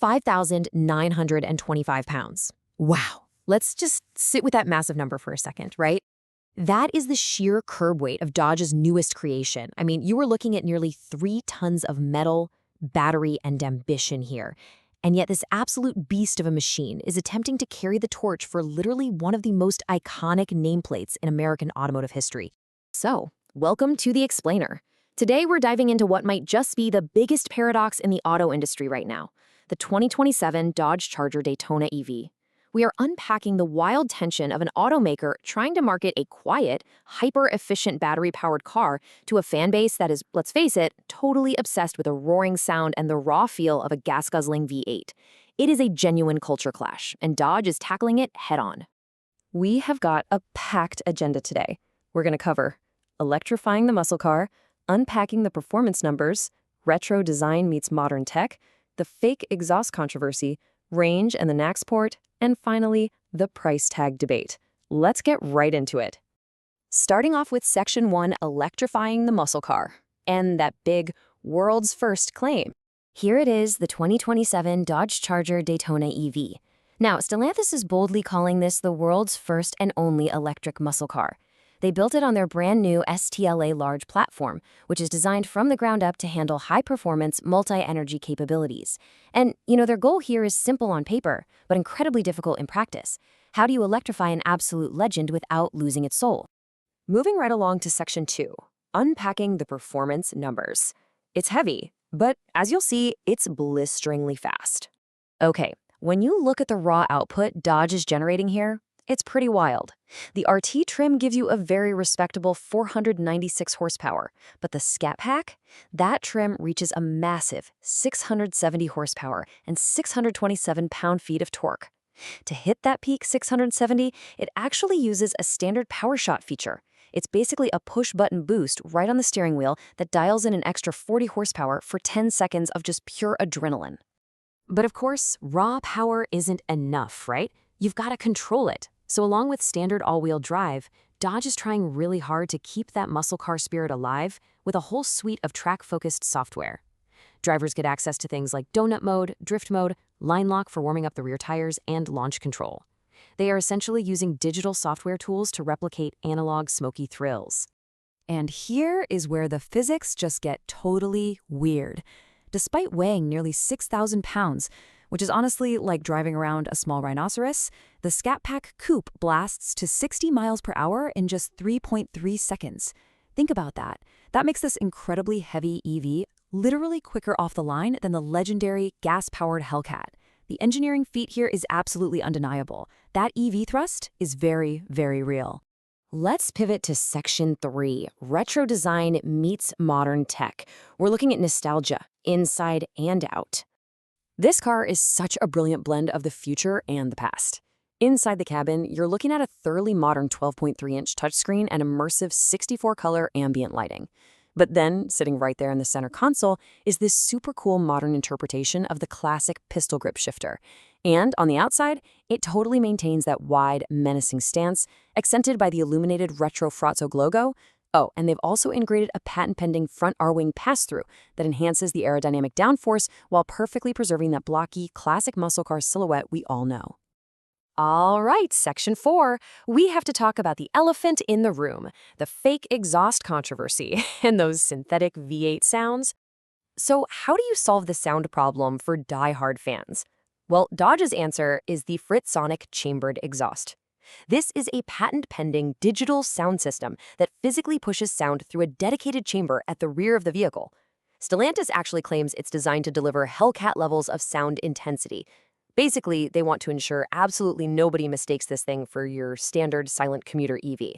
5,925 pounds. Wow. Let's just sit with that massive number for a second, right? That is the sheer curb weight of Dodge's newest creation. I mean, you were looking at nearly 3 tons of metal, battery, and ambition here. And yet this absolute beast of a machine is attempting to carry the torch for literally one of the most iconic nameplates in American automotive history. So, welcome to The Explainer. Today we're diving into what might just be the biggest paradox in the auto industry right now, the 2027 Dodge Charger Daytona EV. We are unpacking the wild tension of an automaker trying to market a quiet, hyper-efficient battery-powered car to a fan base that is, let's face it, totally obsessed with a roaring sound and the raw feel of a gas-guzzling V8. It is a genuine culture clash, and Dodge is tackling it head-on. We have got a packed agenda today. We're going to cover electrifying the muscle car, unpacking the performance numbers, retro design meets modern tech, the fake exhaust controversy, range and the NACS port, and finally, the price tag debate. Let's get right into it. Starting off with Section 1, electrifying the muscle car, and that big world's first claim. Here it is, the 2027 Dodge Charger Daytona EV. Now, Stellantis is boldly calling this the world's first and only electric muscle car. They built it on their brand new STLA large platform, which is designed from the ground up to handle high-performance, multi-energy capabilities. And, their goal here is simple on paper, but incredibly difficult in practice. How do you electrify an absolute legend without losing its soul? Moving right along to Section 2, unpacking the performance numbers. It's heavy, but as you'll see, it's blisteringly fast. Okay, when you look at the raw output Dodge is generating here, it's pretty wild. The RT trim gives you a very respectable 496 horsepower, but the Scat Pack? That trim reaches a massive 670 horsepower and 627 pound-feet of torque. To hit that peak 670, it actually uses a standard power shot feature. It's basically a push-button boost right on the steering wheel that dials in an extra 40 horsepower for 10 seconds of just pure adrenaline. But of course, raw power isn't enough, right? You've got to control it. So along with standard all-wheel drive, Dodge is trying really hard to keep that muscle car spirit alive with a whole suite of track-focused software. Drivers get access to things like donut mode, drift mode, line lock for warming up the rear tires, and launch control. They are essentially using digital software tools to replicate analog smoky thrills. And here is where the physics just get totally weird. Despite weighing nearly 6,000 pounds, which is honestly like driving around a small rhinoceros, the Scat Pack Coupe blasts to 60 miles per hour in just 3.3 seconds. Think about that. That makes this incredibly heavy EV literally quicker off the line than the legendary gas-powered Hellcat. The engineering feat here is absolutely undeniable. That EV thrust is very, very real. Let's pivot to Section 3, retro design meets modern tech. We're looking at nostalgia, inside and out. This car is such a brilliant blend of the future and the past. Inside the cabin, you're looking at a thoroughly modern 12.3-inch touchscreen and immersive 64-color ambient lighting. But then, sitting right there in the center console, is this super cool modern interpretation of the classic pistol grip shifter. And on the outside, it totally maintains that wide, menacing stance, accented by the illuminated retro Frozzo logo. Oh, and they've also integrated a patent-pending front R-wing pass-through that enhances the aerodynamic downforce while perfectly preserving that blocky, classic muscle car silhouette we all know. All right, Section 4. We have to talk about the elephant in the room, the fake exhaust controversy and those synthetic V8 sounds. So how do you solve the sound problem for die-hard fans? Well, Dodge's answer is the Fritzonic chambered exhaust. This is a patent-pending digital sound system that physically pushes sound through a dedicated chamber at the rear of the vehicle. Stellantis actually claims it's designed to deliver Hellcat levels of sound intensity. Basically, they want to ensure absolutely nobody mistakes this thing for your standard silent commuter EV.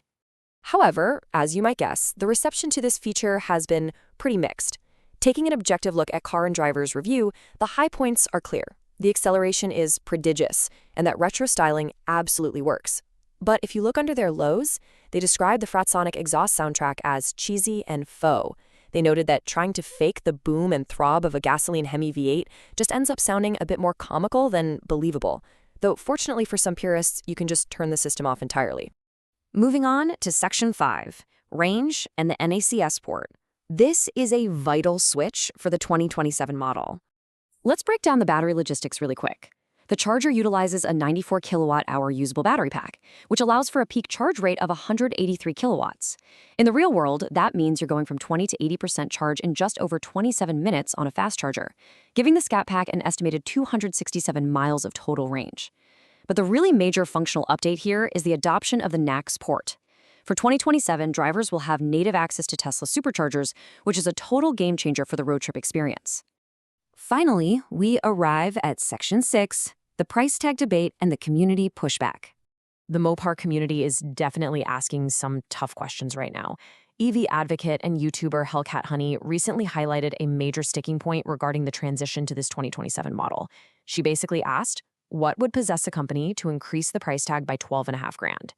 However, as you might guess, the reception to this feature has been pretty mixed. Taking an objective look at Car and Driver's review, the high points are clear. The acceleration is prodigious, and that retro styling absolutely works. But if you look under their lows, they describe the Fritzonic exhaust soundtrack as cheesy and faux. They noted that trying to fake the boom and throb of a gasoline Hemi V8 just ends up sounding a bit more comical than believable. Though fortunately for some purists, you can just turn the system off entirely. Moving on to Section 5, range and the NACS port. This is a vital switch for the 2027 model. Let's break down the battery logistics really quick. The Charger utilizes a 94 kilowatt-hour usable battery pack, which allows for a peak charge rate of 183 kilowatts. In the real world, that means you're going from 20 to 80% charge in just over 27 minutes on a fast charger, giving the Scat Pack an estimated 267 miles of total range. But the really major functional update here is the adoption of the NACS port. For 2027, drivers will have native access to Tesla superchargers, which is a total game changer for the road trip experience. Finally, we arrive at Section 6, the price tag debate and the community pushback. The Mopar community is definitely asking some tough questions right now. EV advocate and YouTuber Hellcat Redeye recently highlighted a major sticking point regarding the transition to this 2027 model. She basically asked, what would possess a company to increase the price tag by $12.5 grand?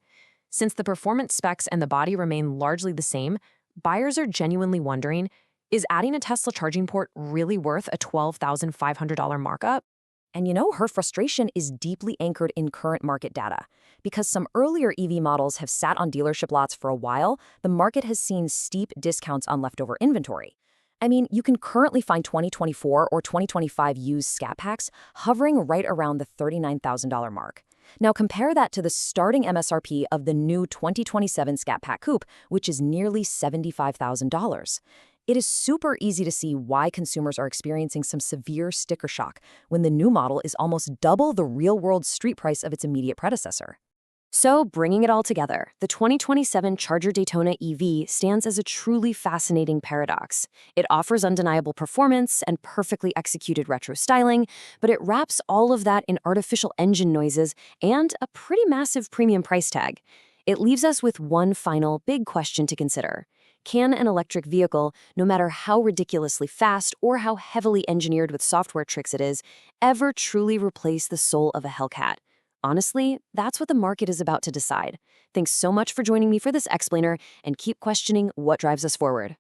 Since the performance specs and the body remain largely the same, buyers are genuinely wondering, is adding a Tesla charging port really worth a $12,500 markup? And her frustration is deeply anchored in current market data. Because some earlier EV models have sat on dealership lots for a while, the market has seen steep discounts on leftover inventory. You can currently find 2024 or 2025 used Scat Packs hovering right around the $39,000 mark. Now compare that to the starting MSRP of the new 2027 Scat Pack Coupe, which is nearly $75,000. It is super easy to see why consumers are experiencing some severe sticker shock when the new model is almost double the real-world street price of its immediate predecessor. So, bringing it all together, the 2027 Charger Daytona EV stands as a truly fascinating paradox. It offers undeniable performance and perfectly executed retro styling, but it wraps all of that in artificial engine noises and a pretty massive premium price tag. It leaves us with one final big question to consider. Can an electric vehicle, no matter how ridiculously fast or how heavily engineered with software tricks it is, ever truly replace the soul of a Hellcat? Honestly, that's what the market is about to decide. Thanks so much for joining me for this explainer, and keep questioning what drives us forward.